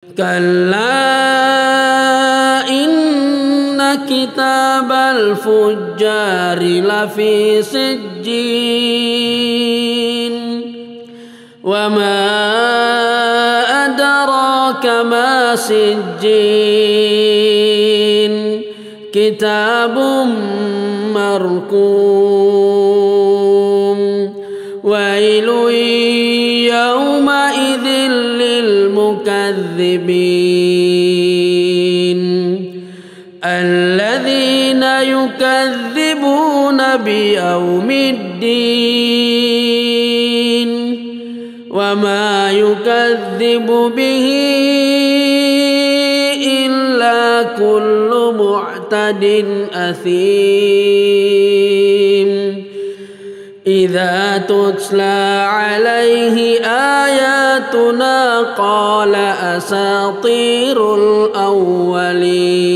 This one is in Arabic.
كلا إن كتاب الفجار لفي سجين وما أدراك ما سجين كتاب مرقوم ويل يومئذ للمكذبين الذين يكذبون بيوم الدين وما يكذب به إلا كل معتد أثيم إذا تتلى عليه آياتنا قال أساطير الأولين